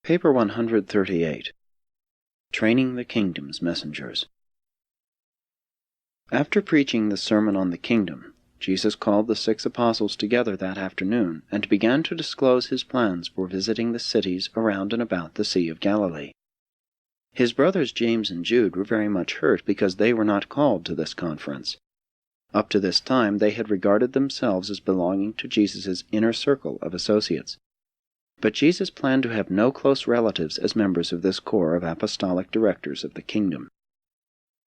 Paper 138. Training the Kingdom's Messengers. After preaching the Sermon on the Kingdom, Jesus called the 6 apostles together that afternoon and began to disclose his plans for visiting the cities around and about the Sea of Galilee. His brothers James and Jude were very much hurt because they were not called to this conference. Up to this time they had regarded themselves as belonging to Jesus' inner circle of associates. But Jesus planned to have no close relatives as members of this corps of apostolic directors of the kingdom.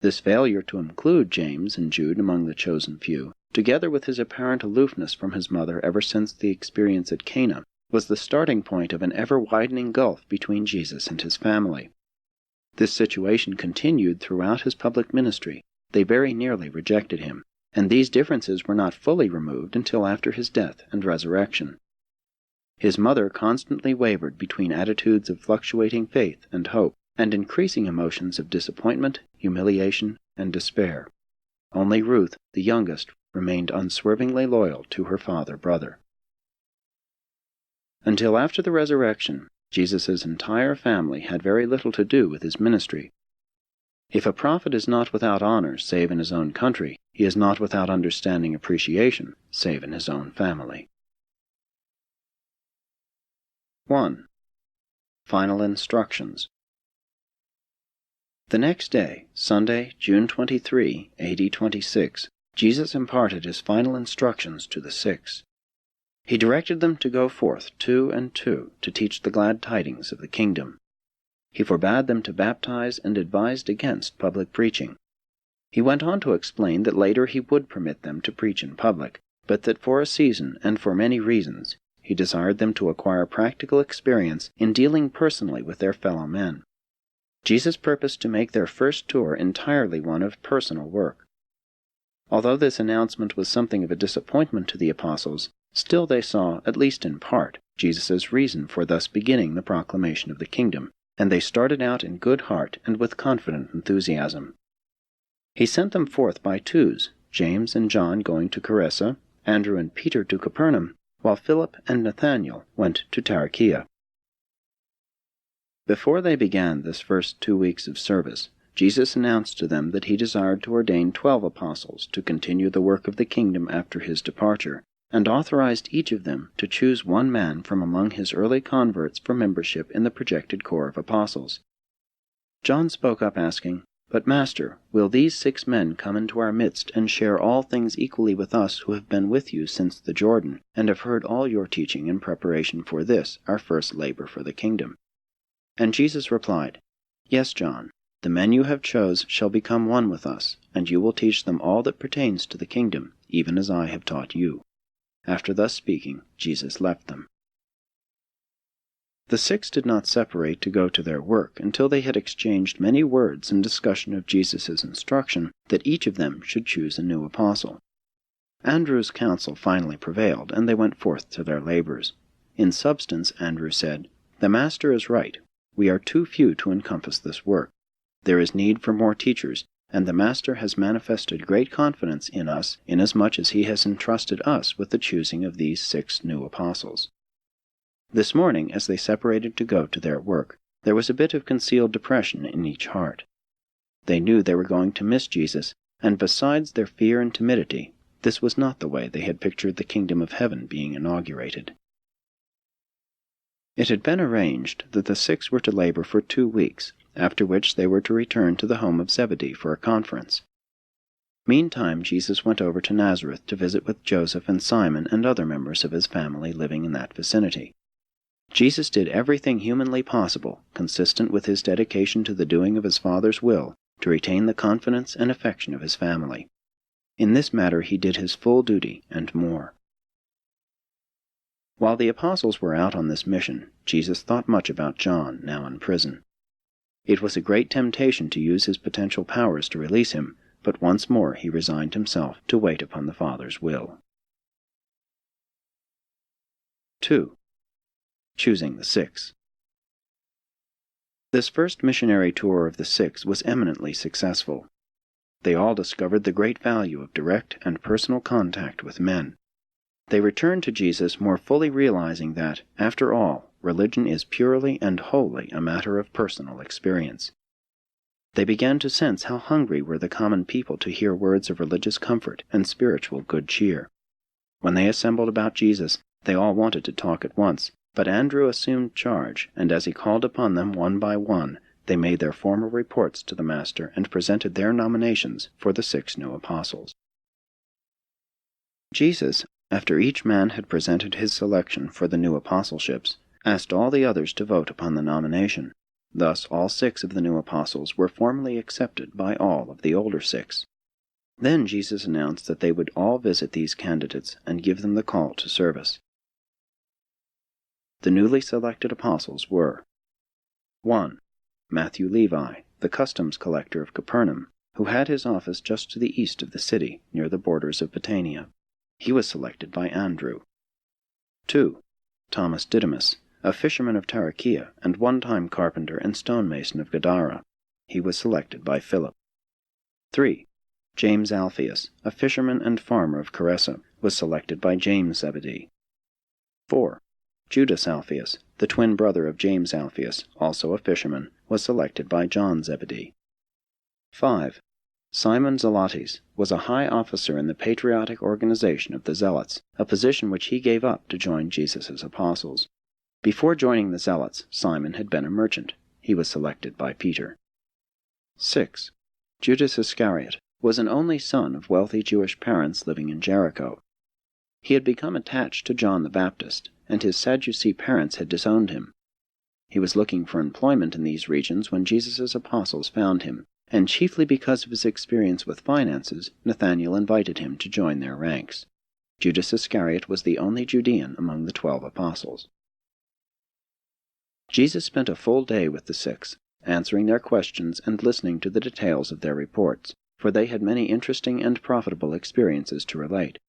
This failure to include James and Jude among the chosen few, together with his apparent aloofness from his mother ever since the experience at Cana, was the starting point of an ever-widening gulf between Jesus and his family. This situation continued throughout his public ministry. They very nearly rejected him, and these differences were not fully removed until after his death and resurrection. His mother constantly wavered between attitudes of fluctuating faith and hope, and increasing emotions of disappointment, humiliation, and despair. Only Ruth, the youngest, remained unswervingly loyal to her father-brother. Until after the resurrection, Jesus' entire family had very little to do with his ministry. If a prophet is not without honor save in his own country, he is not without understanding appreciation save in his own family. 1. Final Instructions. The next day, Sunday, June 23, AD 26, Jesus imparted his final instructions to the 6. He directed them to go forth 2 and 2 to teach the glad tidings of the kingdom. He forbade them to baptize and advised against public preaching. He went on to explain that later he would permit them to preach in public, but that for a season and for many reasons, he desired them to acquire practical experience in dealing personally with their fellow men. Jesus purposed to make their first tour entirely one of personal work. Although this announcement was something of a disappointment to the apostles, still they saw, at least in part, Jesus' reason for thus beginning the proclamation of the kingdom, and they started out in good heart and with confident enthusiasm. He sent them forth by twos, James and John going to Charessa, Andrew and Peter to Capernaum, while Philip and Nathanael went to Tarichea. Before they began this first 2 weeks of service, Jesus announced to them that he desired to ordain 12 apostles to continue the work of the kingdom after his departure, and authorized each of them to choose one man from among his early converts for membership in the projected corps of apostles. John spoke up asking, "But Master, will these 6 men come into our midst and share all things equally with us who have been with you since the Jordan, and have heard all your teaching in preparation for this, our first labor for the kingdom?" And Jesus replied, "Yes, John, the men you have chose shall become one with us, and you will teach them all that pertains to the kingdom, even as I have taught you." After thus speaking, Jesus left them. The 6 did not separate to go to their work until they had exchanged many words in discussion of Jesus' instruction that each of them should choose a new apostle. Andrew's counsel finally prevailed, and they went forth to their labors. In substance, Andrew said, "The Master is right. We are too few to encompass this work. There is need for more teachers, and the Master has manifested great confidence in us, inasmuch as he has entrusted us with the choosing of these 6 new apostles." This morning, as they separated to go to their work, there was a bit of concealed depression in each heart. They knew they were going to miss Jesus, and besides their fear and timidity, this was not the way they had pictured the kingdom of heaven being inaugurated. It had been arranged that the 6 were to labor for 2 weeks, after which they were to return to the home of Zebedee for a conference. Meantime, Jesus went over to Nazareth to visit with Joseph and Simon and other members of his family living in that vicinity. Jesus did everything humanly possible, consistent with his dedication to the doing of his Father's will, to retain the confidence and affection of his family. In this matter he did his full duty and more. While the apostles were out on this mission, Jesus thought much about John, now in prison. It was a great temptation to use his potential powers to release him, but once more he resigned himself to wait upon the Father's will. 2. Choosing the 6. This first missionary tour of the 6 was eminently successful. They all discovered the great value of direct and personal contact with men. They returned to Jesus more fully realizing that, after all, religion is purely and wholly a matter of personal experience. They began to sense how hungry were the common people to hear words of religious comfort and spiritual good cheer. When they assembled about Jesus, they all wanted to talk at once, but Andrew assumed charge, and as he called upon them one by one, they made their formal reports to the Master and presented their nominations for the 6 new apostles. Jesus, after each man had presented his selection for the new apostleships, asked all the others to vote upon the nomination. Thus all 6 of the new apostles were formally accepted by all of the older 6. Then Jesus announced that they would all visit these candidates and give them the call to service. The newly selected apostles were 1. Matthew Levi, the customs collector of Capernaum, who had his office just to the east of the city, near the borders of Bithynia. He was selected by Andrew. 2. Thomas Didymus, a fisherman of Tarichea and one-time carpenter and stonemason of Gadara. He was selected by Philip. 3. James Alphaeus, a fisherman and farmer of Caressa, was selected by James Zebedee. 4. Judas Alphaeus, the twin brother of James Alphaeus, also a fisherman, was selected by John Zebedee. 5. Simon Zelotes was a high officer in the patriotic organization of the Zealots, a position which he gave up to join Jesus' apostles. Before joining the Zealots, Simon had been a merchant. He was selected by Peter. 6. Judas Iscariot was an only son of wealthy Jewish parents living in Jericho. He had become attached to John the Baptist, and his Sadducee parents had disowned him. He was looking for employment in these regions when Jesus' apostles found him, and chiefly because of his experience with finances, Nathanael invited him to join their ranks. Judas Iscariot was the only Judean among the 12 apostles. Jesus spent a full day with the 6, answering their questions and listening to the details of their reports, for they had many interesting and profitable experiences to relate.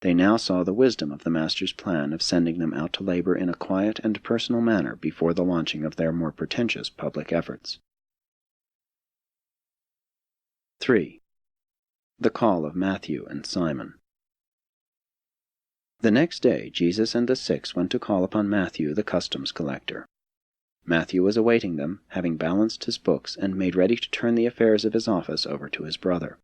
They now saw the wisdom of the Master's plan of sending them out to labor in a quiet and personal manner before the launching of their more pretentious public efforts. 3. The call of Matthew and Simon. The next day Jesus and the 6 went to call upon Matthew the customs collector. Matthew was awaiting them, having balanced his books and made ready to turn the affairs of his office over to his brother.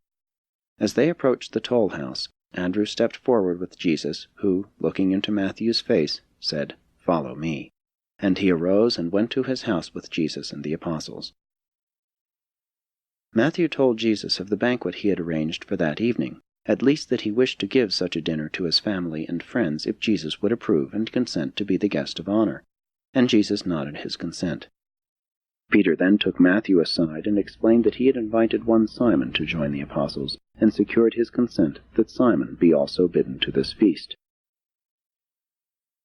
As they approached the toll house, Andrew stepped forward with Jesus, who, looking into Matthew's face, said, "Follow me." And he arose and went to his house with Jesus and the apostles. Matthew told Jesus of the banquet he had arranged for that evening, at least that he wished to give such a dinner to his family and friends if Jesus would approve and consent to be the guest of honor. And Jesus nodded his consent. Peter then took Matthew aside and explained that he had invited one Simon to join the apostles, and secured his consent that Simon be also bidden to this feast.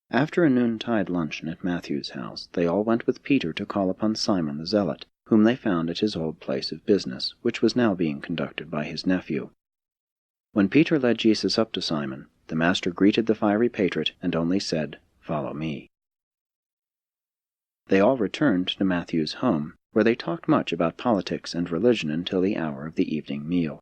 After a noontide luncheon at Matthew's house, they all went with Peter to call upon Simon the Zealot, whom they found at his old place of business, which was now being conducted by his nephew. When Peter led Jesus up to Simon, the Master greeted the fiery patriot and only said, "Follow me." They all returned to Matthew's home, where they talked much about politics and religion until the hour of the evening meal.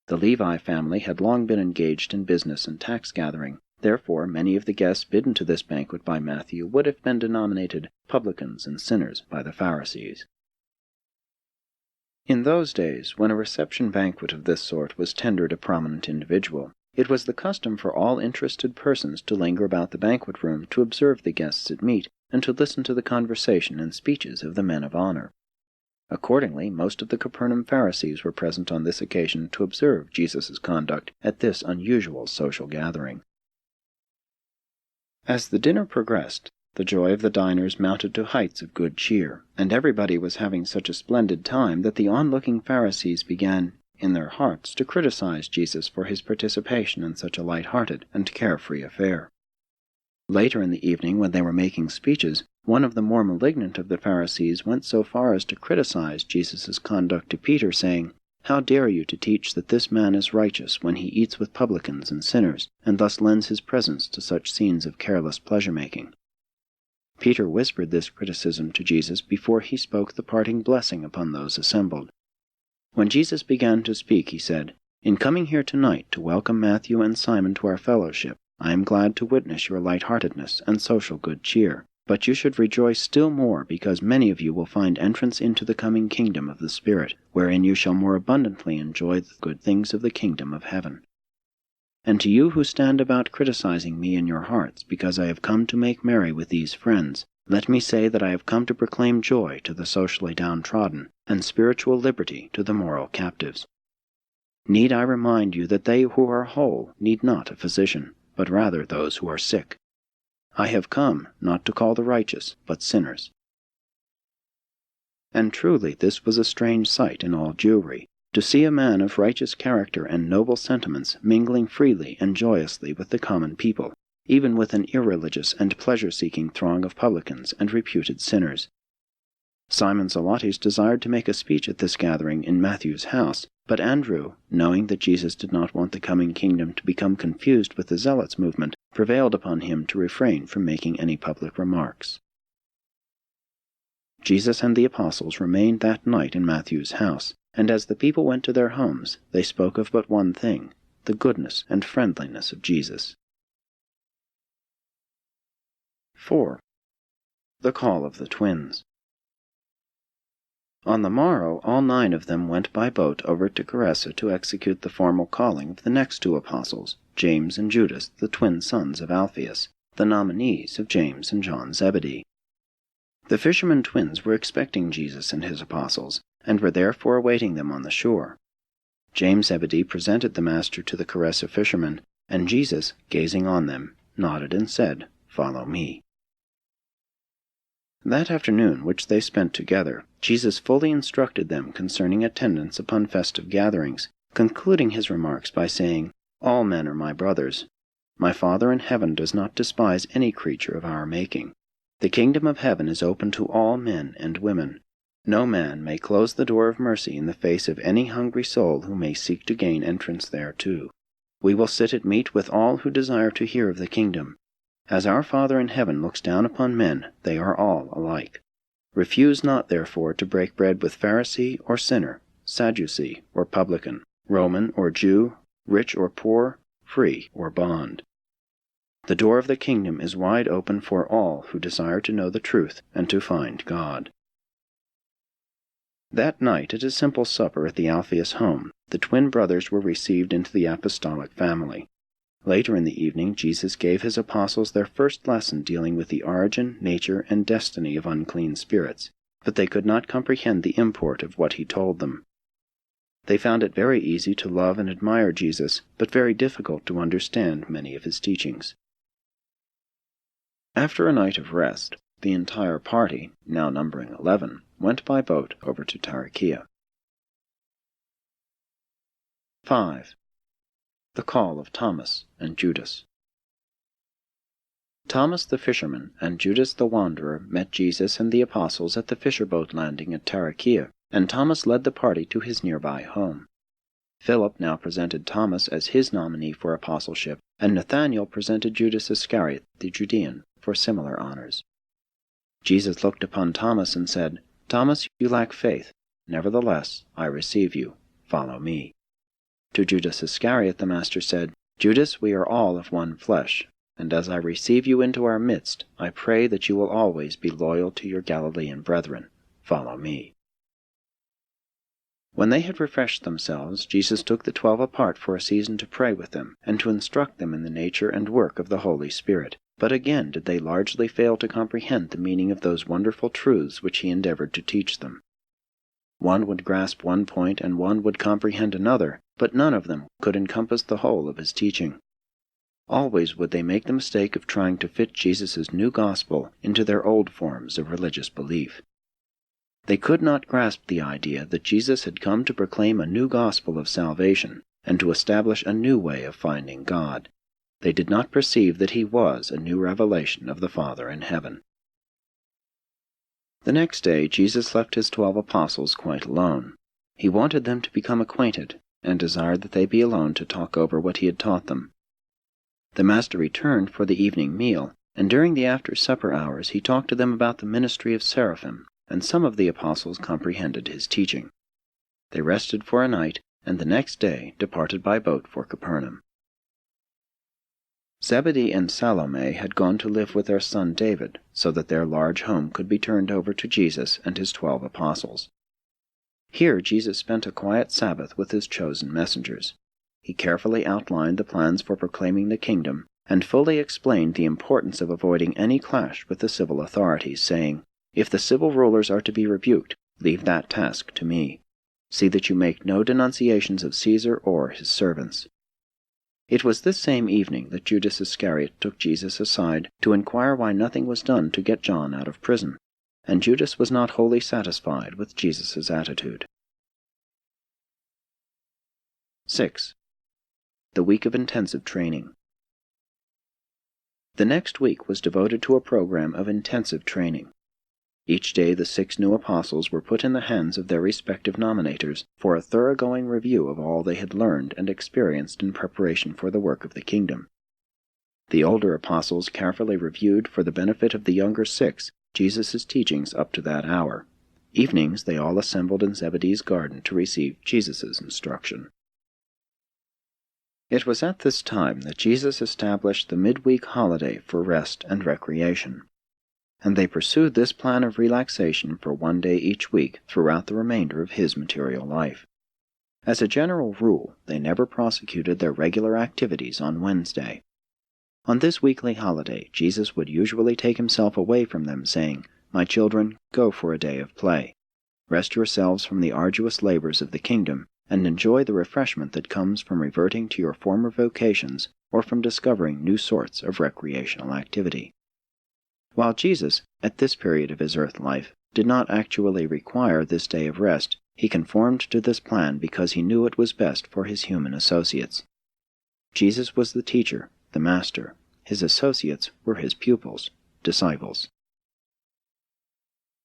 The Levi family had long been engaged in business and tax-gathering. Therefore, many of the guests bidden to this banquet by Matthew would have been denominated publicans and sinners by the Pharisees. In those days, when a reception banquet of this sort was tendered a prominent individual, it was the custom for all interested persons to linger about the banquet room to observe the guests at meat, and to listen to the conversation and speeches of the men of honor. Accordingly, most of the Capernaum Pharisees were present on this occasion to observe Jesus' conduct at this unusual social gathering. As the dinner progressed, the joy of the diners mounted to heights of good cheer, and everybody was having such a splendid time that the onlooking Pharisees began, in their hearts, to criticize Jesus for his participation in such a light-hearted and carefree affair. Later in the evening, when they were making speeches, one of the more malignant of the Pharisees went so far as to criticize Jesus' conduct to Peter, saying, "How dare you to teach that this man is righteous when he eats with publicans and sinners, and thus lends his presence to such scenes of careless pleasure-making?" Peter whispered this criticism to Jesus before he spoke the parting blessing upon those assembled. When Jesus began to speak, he said, "In coming here tonight to welcome Matthew and Simon to our fellowship, I am glad to witness your light-heartedness and social good cheer, But you should rejoice still more, because many of you will find entrance into the coming kingdom of the Spirit, wherein you shall more abundantly enjoy the good things of the kingdom of heaven. And to you who stand about criticizing me in your hearts, because I have come to make merry with these friends, let me say that I have come to proclaim joy to the socially downtrodden, and spiritual liberty to the moral captives. Need I remind you that they who are whole need not a physician, but rather those who are sick? I have come, not to call the righteous, but sinners. And truly this was a strange sight in all Jewry, to see a man of righteous character and noble sentiments mingling freely and joyously with the common people, even with an irreligious and pleasure-seeking throng of publicans and reputed sinners. Simon Zelotes desired to make a speech at this gathering in Matthew's house, but Andrew, knowing that Jesus did not want the coming kingdom to become confused with the Zealots' movement, prevailed upon him to refrain from making any public remarks. Jesus and the apostles remained that night in Matthew's house, and as the people went to their homes, they spoke of but one thing, the goodness and friendliness of Jesus. 4. The Call of the Twins. On the morrow, all 9 of them went by boat over to Gerasa to execute the formal calling of the next 2 apostles, James and Judas, the twin sons of Alphaeus, the nominees of James and John Zebedee. The fishermen twins were expecting Jesus and his apostles, and were therefore awaiting them on the shore. James Zebedee presented the master to the Gerasa fishermen, and Jesus, gazing on them, nodded and said, "Follow me." That afternoon which they spent together, Jesus fully instructed them concerning attendance upon festive gatherings, concluding his remarks by saying, "All men are my brothers. My Father in heaven does not despise any creature of our making. The kingdom of heaven is open to all men and women. No man may close the door of mercy in the face of any hungry soul who may seek to gain entrance thereto. We will sit at meat with all who desire to hear of the kingdom. As our Father in heaven looks down upon men, they are all alike. Refuse not, therefore, to break bread with Pharisee or sinner, Sadducee or publican, Roman or Jew, rich or poor, free or bond. The door of the kingdom is wide open for all who desire to know the truth and to find God." That night, at a simple supper at the Alphaeus home, the twin brothers were received into the apostolic family. Later in the evening, Jesus gave his apostles their first lesson dealing with the origin, nature, and destiny of unclean spirits, but they could not comprehend the import of what he told them. They found it very easy to love and admire Jesus, but very difficult to understand many of his teachings. After a night of rest, the entire party, now numbering 11, went by boat over to Tarichea. 5. The Call of Thomas and Judas. Thomas the fisherman and Judas the wanderer met Jesus and the apostles at the fisher-boat landing at Tarichea, and Thomas led the party to his nearby home. Philip now presented Thomas as his nominee for apostleship, and Nathanael presented Judas Iscariot the Judean for similar honors. Jesus looked upon Thomas and said, "Thomas, you lack faith. Nevertheless, I receive you. Follow me." To Judas Iscariot the Master said, "Judas, we are all of one flesh, and as I receive you into our midst, I pray that you will always be loyal to your Galilean brethren. Follow me." When they had refreshed themselves, Jesus took the 12 apart for a season to pray with them, and to instruct them in the nature and work of the Holy Spirit. But again did they largely fail to comprehend the meaning of those wonderful truths which he endeavored to teach them. One would grasp one point and one would comprehend another, but none of them could encompass the whole of his teaching. Always would they make the mistake of trying to fit Jesus' new gospel into their old forms of religious belief. They could not grasp the idea that Jesus had come to proclaim a new gospel of salvation and to establish a new way of finding God. They did not perceive that he was a new revelation of the Father in heaven. The next day Jesus left his 12 apostles quite alone. He wanted them to become acquainted, and desired that they be alone to talk over what he had taught them. The Master returned for the evening meal, and during the after-supper hours he talked to them about the ministry of seraphim, and some of the apostles comprehended his teaching. They rested for a night, and the next day departed by boat for Capernaum. Zebedee and Salome had gone to live with their son David, so that their large home could be turned over to Jesus and his 12 apostles. Here Jesus spent a quiet Sabbath with his chosen messengers. He carefully outlined the plans for proclaiming the kingdom, and fully explained the importance of avoiding any clash with the civil authorities, saying, "If the civil rulers are to be rebuked, leave that task to me. See that you make no denunciations of Caesar or his servants." It was this same evening that Judas Iscariot took Jesus aside to inquire why nothing was done to get John out of prison, and Judas was not wholly satisfied with Jesus' attitude. 6. The week of intensive training. The next week was devoted to a program of intensive training. Each day the 6 new apostles were put in the hands of their respective nominators for a thoroughgoing review of all they had learned and experienced in preparation for the work of the kingdom. The older apostles carefully reviewed for the benefit of the younger 6 Jesus' teachings up to that hour. Evenings they all assembled in Zebedee's garden to receive Jesus' instruction. It was at this time that Jesus established the midweek holiday for rest and recreation, and they pursued this plan of relaxation for one day each week throughout the remainder of his material life. As a general rule, they never prosecuted their regular activities on Wednesday. On this weekly holiday, Jesus would usually take himself away from them, saying, "My children, go for a day of play. Rest yourselves from the arduous labors of the kingdom, and enjoy the refreshment that comes from reverting to your former vocations or from discovering new sorts of recreational activity." While Jesus, at this period of his earth life, did not actually require this day of rest, he conformed to this plan because he knew it was best for his human associates. Jesus was the teacher, the master. His associates were his pupils, disciples.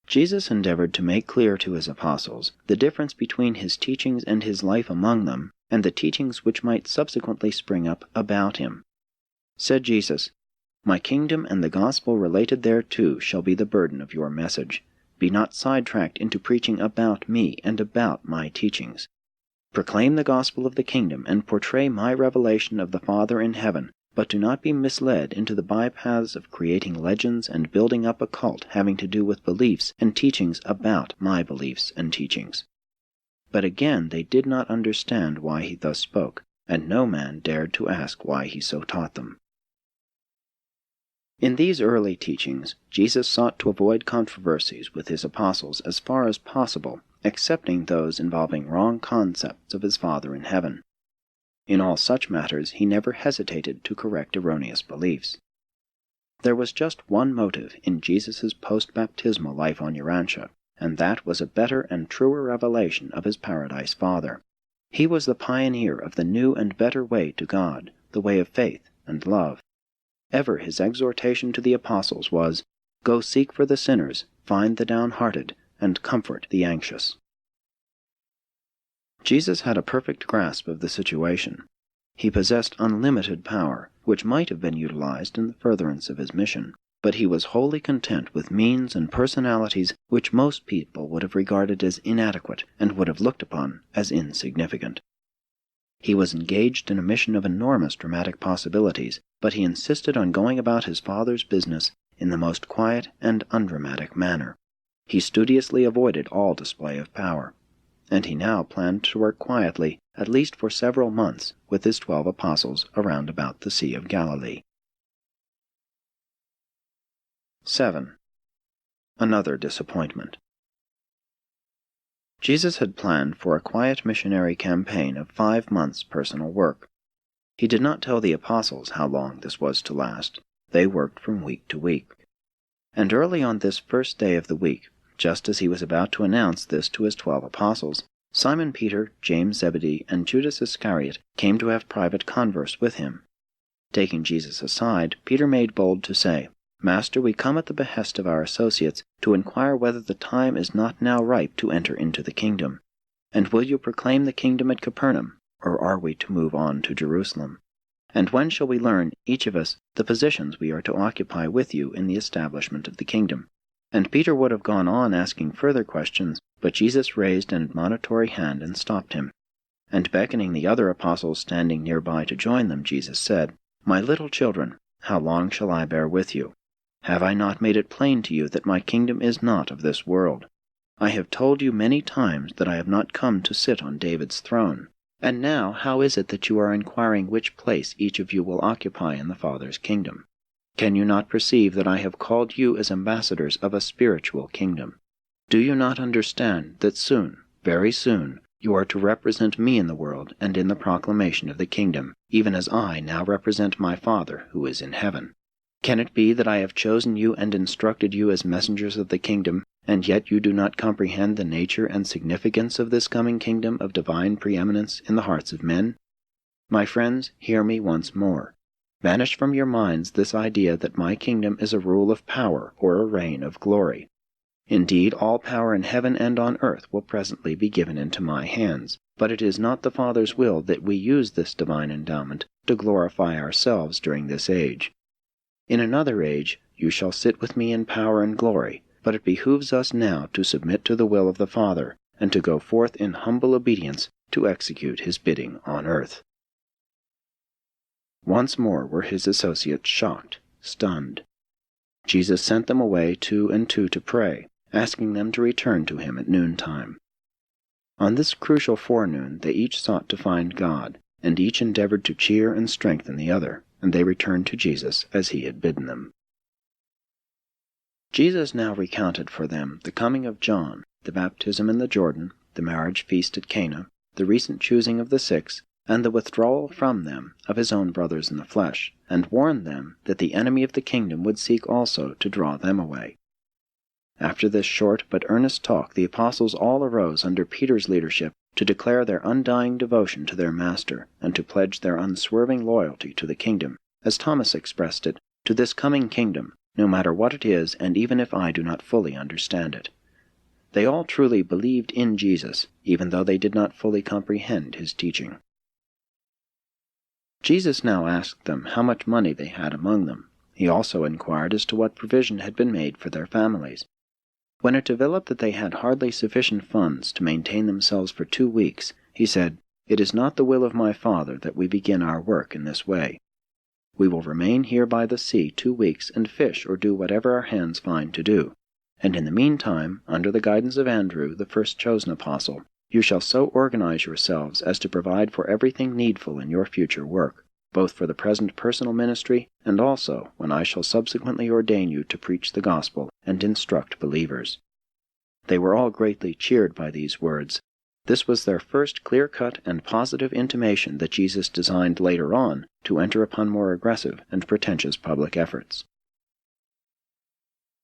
Jesus endeavored to make clear to his apostles the difference between his teachings and his life among them, and the teachings which might subsequently spring up about him. Said Jesus, "My kingdom and the gospel related thereto shall be the burden of your message. Be not sidetracked into preaching about me and about my teachings. Proclaim the gospel of the kingdom and portray my revelation of the Father in heaven, but do not be misled into the bypaths of creating legends and building up a cult having to do with beliefs and teachings about my beliefs and teachings." But again they did not understand why he thus spoke, and no man dared to ask why he so taught them. In these early teachings, Jesus sought to avoid controversies with his apostles as far as possible, excepting those involving wrong concepts of his Father in heaven. In all such matters he never hesitated to correct erroneous beliefs. There was just one motive in Jesus' post-baptismal life on Urantia, and that was a better and truer revelation of his Paradise Father. He was the pioneer of the new and better way to God, the way of faith and love. Ever his exhortation to the apostles was, "Go seek for the sinners, find the downhearted, and comfort the anxious." Jesus had a perfect grasp of the situation. He possessed unlimited power, which might have been utilized in the furtherance of his mission, but he was wholly content with means and personalities which most people would have regarded as inadequate and would have looked upon as insignificant. He was engaged in a mission of enormous dramatic possibilities, but he insisted on going about his Father's business in the most quiet and undramatic manner. He studiously avoided all display of power, and he now planned to work quietly, at least for several months, with his 12 apostles around about the Sea of Galilee. 7. Another disappointment. Jesus had planned for a quiet missionary campaign of 5 months' personal work. He did not tell the apostles how long this was to last. They worked from week to week. And early on this first day of the week, just as he was about to announce this to his 12 apostles, Simon Peter, James Zebedee, and Judas Iscariot came to have private converse with him. Taking Jesus aside, Peter made bold to say, "Master, we come at the behest of our associates to inquire whether the time is not now ripe to enter into the kingdom. And will you proclaim the kingdom at Capernaum, or are we to move on to Jerusalem? And when shall we learn, each of us, the positions we are to occupy with you in the establishment of the kingdom?" And Peter would have gone on asking further questions, but Jesus raised an admonitory hand and stopped him. And beckoning the other apostles standing nearby to join them, Jesus said, "My little children, how long shall I bear with you? Have I not made it plain to you that my kingdom is not of this world? I have told you many times that I have not come to sit on David's throne. And now how is it that you are inquiring which place each of you will occupy in the Father's kingdom? Can you not perceive that I have called you as ambassadors of a spiritual kingdom? Do you not understand that soon, very soon, you are to represent me in the world and in the proclamation of the kingdom, even as I now represent my Father who is in heaven? Can it be that I have chosen you and instructed you as messengers of the kingdom, and yet you do not comprehend the nature and significance of this coming kingdom of divine preeminence in the hearts of men? My friends, hear me once more. Banish from your minds this idea that my kingdom is a rule of power or a reign of glory. Indeed, all power in heaven and on earth will presently be given into my hands, but it is not the Father's will that we use this divine endowment to glorify ourselves during this age. In another age you shall sit with me in power and glory, but it behooves us now to submit to the will of the Father, and to go forth in humble obedience to execute his bidding on earth." Once more were his associates shocked, stunned. Jesus sent them away two and two to pray, asking them to return to him at noontime. On this crucial forenoon they each sought to find God, and each endeavored to cheer and strengthen the other, and they returned to Jesus as he had bidden them. Jesus now recounted for them the coming of John, the baptism in the Jordan, the marriage feast at Cana, the recent choosing of the 6, and the withdrawal from them of his own brothers in the flesh, and warned them that the enemy of the kingdom would seek also to draw them away. After this short but earnest talk, the apostles all arose under Peter's leadership to declare their undying devotion to their Master, and to pledge their unswerving loyalty to the kingdom, as Thomas expressed it, to this coming kingdom, no matter what it is, and even if I do not fully understand it. They all truly believed in Jesus, even though they did not fully comprehend his teaching. Jesus now asked them how much money they had among them. He also inquired as to what provision had been made for their families. When it developed that they had hardly sufficient funds to maintain themselves for 2 weeks, he said, "It is not the will of my Father that we begin our work in this way. We will remain here by the sea 2 weeks and fish or do whatever our hands find to do. And in the meantime, under the guidance of Andrew, the first chosen apostle, you shall so organize yourselves as to provide for everything needful in your future work, both for the present personal ministry and also when I shall subsequently ordain you to preach the gospel and instruct believers." They were all greatly cheered by these words. This was their first clear-cut and positive intimation that Jesus designed later on to enter upon more aggressive and pretentious public efforts.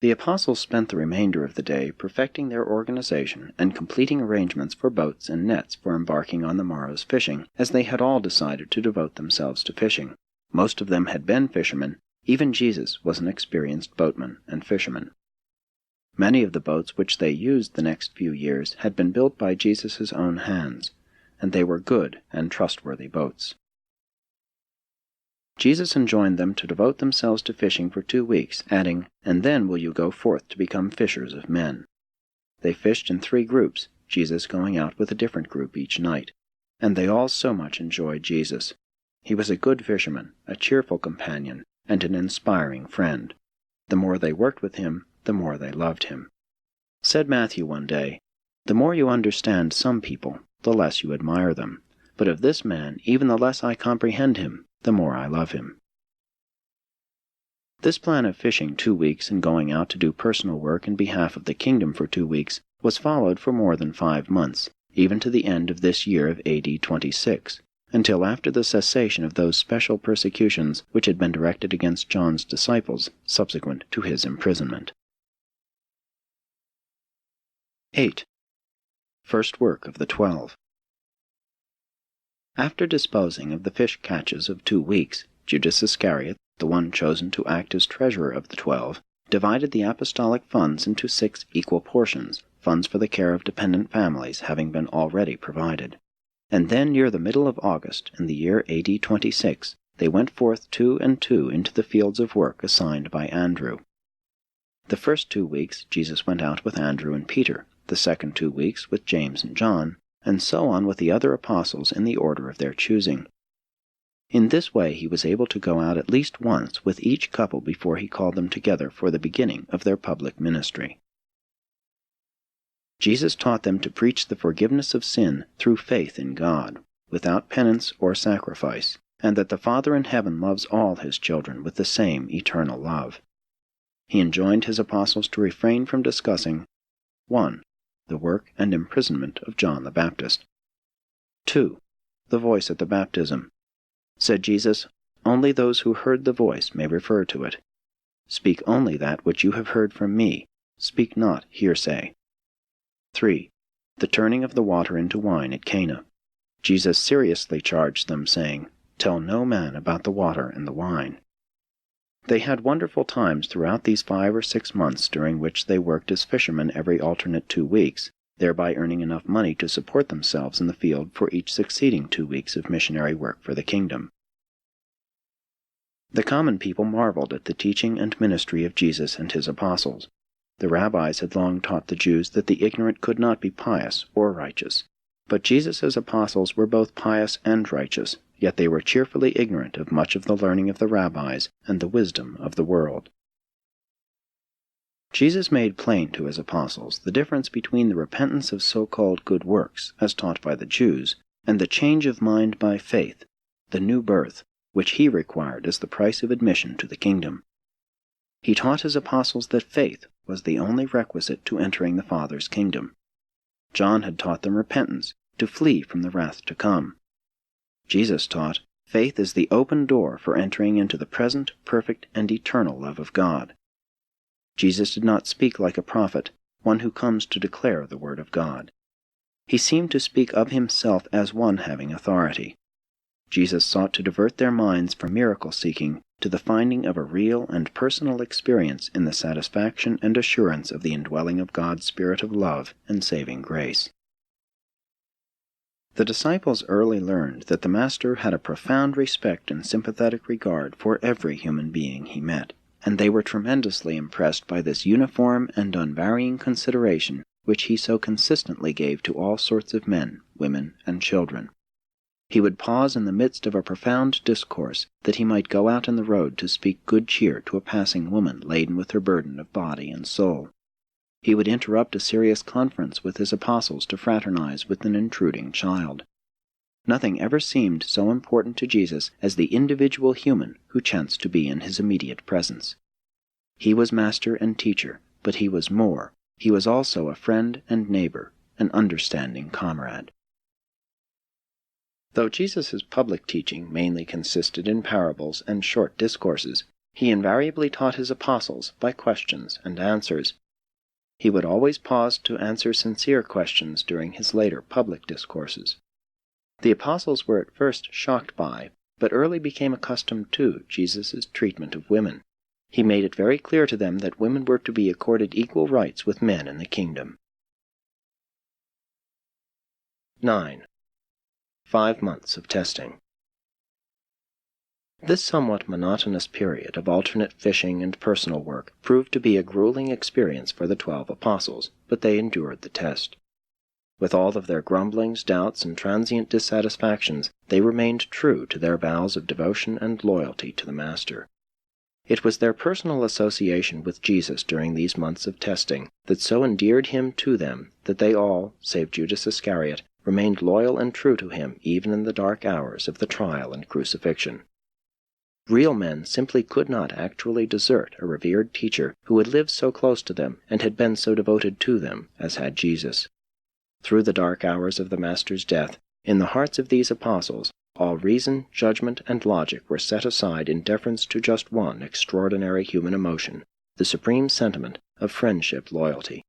The apostles spent the remainder of the day perfecting their organization and completing arrangements for boats and nets for embarking on the morrow's fishing, as they had all decided to devote themselves to fishing. Most of them had been fishermen. Even Jesus was an experienced boatman and fisherman. Many of the boats which they used the next few years had been built by Jesus' own hands, and they were good and trustworthy boats. Jesus enjoined them to devote themselves to fishing for 2 weeks, adding, "And then will you go forth to become fishers of men." They fished in 3 groups, Jesus going out with a different group each night, and they all so much enjoyed Jesus. He was a good fisherman, a cheerful companion, and an inspiring friend. The more they worked with him, the more they loved him. Said Matthew one day, "The more you understand some people, the less you admire them. But of this man, even the less I comprehend him, the more I love him." This plan of fishing 2 weeks and going out to do personal work in behalf of the kingdom for 2 weeks was followed for more than 5 months, even to the end of this year of AD 26, until after the cessation of those special persecutions which had been directed against John's disciples subsequent to his imprisonment. 8. First work of the 12. After disposing of the fish catches of 2 weeks, Judas Iscariot, the one chosen to act as treasurer of the 12, divided the apostolic funds into 6 equal portions, funds for the care of dependent families having been already provided. And then near the middle of August, in the year AD 26, they went forth 2 and 2 into the fields of work assigned by Andrew. The first 2 weeks Jesus went out with Andrew and Peter, the second 2 weeks with James and John, and so on with the other apostles in the order of their choosing. In this way he was able to go out at least once with each couple before he called them together for the beginning of their public ministry. Jesus taught them to preach the forgiveness of sin through faith in God, without penance or sacrifice, and that the Father in heaven loves all his children with the same eternal love. He enjoined his apostles to refrain from discussing 1. The work and imprisonment of John the Baptist. 2. The voice at the baptism. Said Jesus, "Only those who heard the voice may refer to it. Speak only that which you have heard from me. Speak not hearsay." 3. The turning of the water into wine at Cana. Jesus seriously charged them, saying, "Tell no man about the water and the wine." They had wonderful times throughout these 5 or 6 months during which they worked as fishermen every alternate 2 weeks, thereby earning enough money to support themselves in the field for each succeeding 2 weeks of missionary work for the kingdom. The common people marveled at the teaching and ministry of Jesus and his apostles. The rabbis had long taught the Jews that the ignorant could not be pious or righteous. But Jesus' apostles were both pious and righteous, yet they were cheerfully ignorant of much of the learning of the rabbis and the wisdom of the world. Jesus made plain to his apostles the difference between the repentance of so-called good works, as taught by the Jews, and the change of mind by faith, the new birth, which he required as the price of admission to the kingdom. He taught his apostles that faith was the only requisite to entering the Father's kingdom. John had taught them repentance, to flee from the wrath to come. Jesus taught, faith is the open door for entering into the present, perfect, and eternal love of God. Jesus did not speak like a prophet, one who comes to declare the word of God. He seemed to speak of himself as one having authority. Jesus sought to divert their minds from miracle-seeking to the finding of a real and personal experience in the satisfaction and assurance of the indwelling of God's Spirit of love and saving grace. The disciples early learned that the Master had a profound respect and sympathetic regard for every human being he met, and they were tremendously impressed by this uniform and unvarying consideration which he so consistently gave to all sorts of men, women, and children. He would pause in the midst of a profound discourse, that he might go out in the road to speak good cheer to a passing woman laden with her burden of body and soul. He would interrupt a serious conference with his apostles to fraternize with an intruding child. Nothing ever seemed so important to Jesus as the individual human who chanced to be in his immediate presence. He was master and teacher, but he was more. He was also a friend and neighbor, an understanding comrade. Though Jesus' public teaching mainly consisted in parables and short discourses, he invariably taught his apostles by questions and answers. He would always pause to answer sincere questions during his later public discourses. The apostles were at first shocked by, but early became accustomed to, Jesus' treatment of women. He made it very clear to them that women were to be accorded equal rights with men in the kingdom. 9. 5 months of testing. This somewhat monotonous period of alternate fishing and personal work proved to be a grueling experience for the 12 apostles, but they endured the test. With all of their grumblings, doubts, and transient dissatisfactions, they remained true to their vows of devotion and loyalty to the Master. It was their personal association with Jesus during these months of testing that so endeared him to them that they all, save Judas Iscariot, remained loyal and true to him even in the dark hours of the trial and crucifixion. Real men simply could not actually desert a revered teacher who had lived so close to them and had been so devoted to them as had Jesus. Through the dark hours of the Master's death, in the hearts of these apostles, all reason, judgment, and logic were set aside in deference to just one extraordinary human emotion, the supreme sentiment of friendship-loyalty.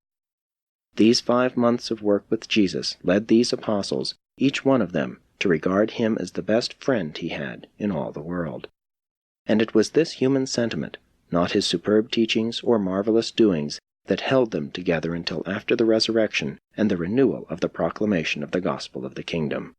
These 5 months of work with Jesus led these apostles, each one of them, to regard him as the best friend he had in all the world. And it was this human sentiment, not his superb teachings or marvelous doings, that held them together until after the resurrection and the renewal of the proclamation of the gospel of the kingdom.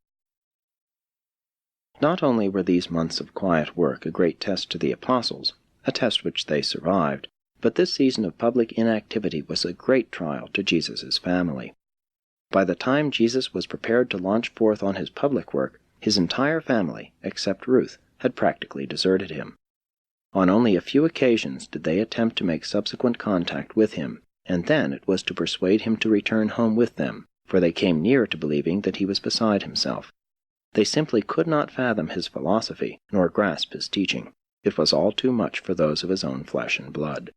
Not only were these months of quiet work a great test to the apostles, a test which they survived, but this season of public inactivity was a great trial to Jesus' family. By the time Jesus was prepared to launch forth on his public work, his entire family, except Ruth, had practically deserted him. On only a few occasions did they attempt to make subsequent contact with him, and then it was to persuade him to return home with them, for they came near to believing that he was beside himself. They simply could not fathom his philosophy, nor grasp his teaching. It was all too much for those of his own flesh and blood.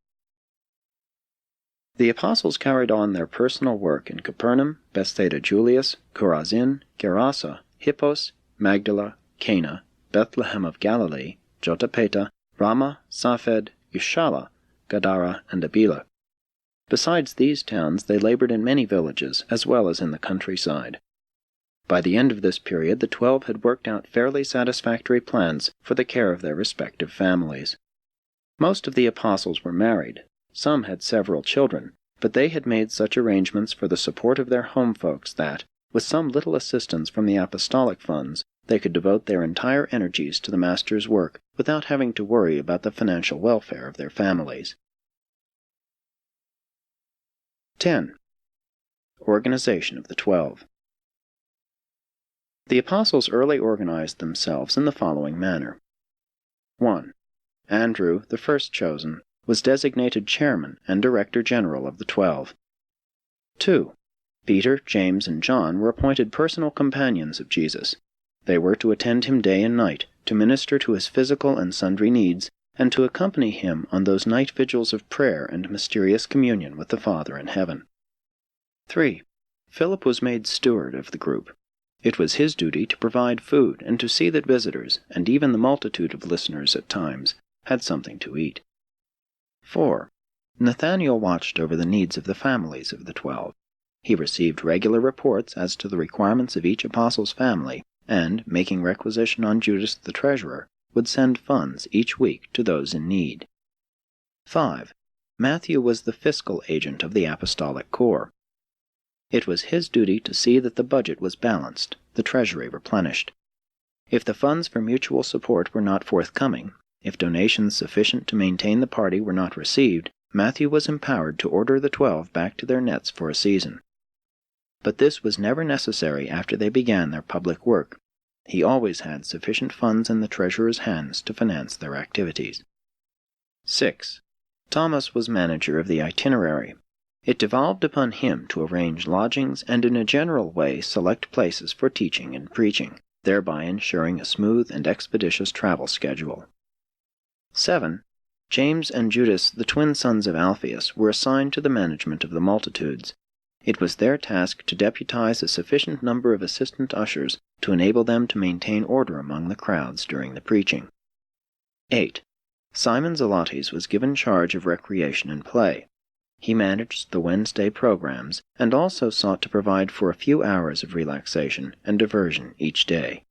The apostles carried on their personal work in Capernaum, Bethsaida Julias, Chorazin, Gerasa, Hippos, Magdala, Cana, Bethlehem of Galilee, Jotapata, Ramah, Safed, Yushala, Gadara, and Abila. Besides these towns, they labored in many villages, as well as in the countryside. By the end of this period, the 12 had worked out fairly satisfactory plans for the care of their respective families. Most of the apostles were married. Some had several children, but they had made such arrangements for the support of their home folks that, with some little assistance from the apostolic funds, they could devote their entire energies to the Master's work without having to worry about the financial welfare of their families. 10. Organization of the 12. The apostles early organized themselves in the following manner. 1. Andrew, the first chosen, was designated chairman and director general of the 12. 2. Peter, James, and John were appointed personal companions of Jesus. They were to attend him day and night, to minister to his physical and sundry needs, and to accompany him on those night vigils of prayer and mysterious communion with the Father in heaven. 3. Philip was made steward of the group. It was his duty to provide food and to see that visitors, and even the multitude of listeners at times, had something to eat. 4. Nathanael watched over the needs of the families of the 12. He received regular reports as to the requirements of each apostle's family, and, making requisition on Judas the treasurer, would send funds each week to those in need. 5. Matthew was the fiscal agent of the apostolic corps. It was his duty to see that the budget was balanced, the treasury replenished. If the funds for mutual support were not forthcoming, if donations sufficient to maintain the party were not received, Matthew was empowered to order the 12 back to their nets for a season. But this was never necessary after they began their public work. He always had sufficient funds in the treasurer's hands to finance their activities. 6. Thomas was manager of the itinerary. It devolved upon him to arrange lodgings and in a general way select places for teaching and preaching, thereby ensuring a smooth and expeditious travel schedule. 7. James and Judas, the twin sons of Alphaeus, were assigned to the management of the multitudes. It was their task to deputize a sufficient number of assistant ushers to enable them to maintain order among the crowds during the preaching. 8. Simon Zelotes was given charge of recreation and play. He managed the Wednesday programs and also sought to provide for a few hours of relaxation and diversion each day.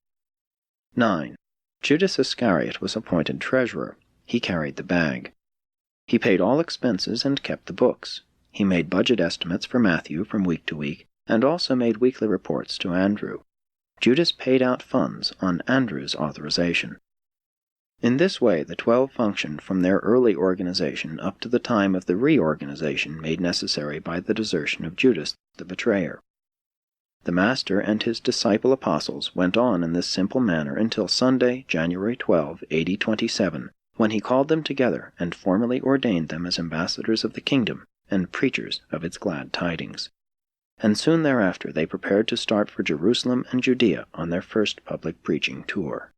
9. Judas Iscariot was appointed treasurer. He carried the bag. He paid all expenses and kept the books. He made budget estimates for Matthew from week to week, and also made weekly reports to Andrew. Judas paid out funds on Andrew's authorization. In this way, the 12 functioned from their early organization up to the time of the reorganization made necessary by the desertion of Judas, the betrayer. The Master and his disciple apostles went on in this simple manner until Sunday, January 12, AD 27, when he called them together and formally ordained them as ambassadors of the kingdom and preachers of its glad tidings. And soon thereafter they prepared to start for Jerusalem and Judea on their first public preaching tour.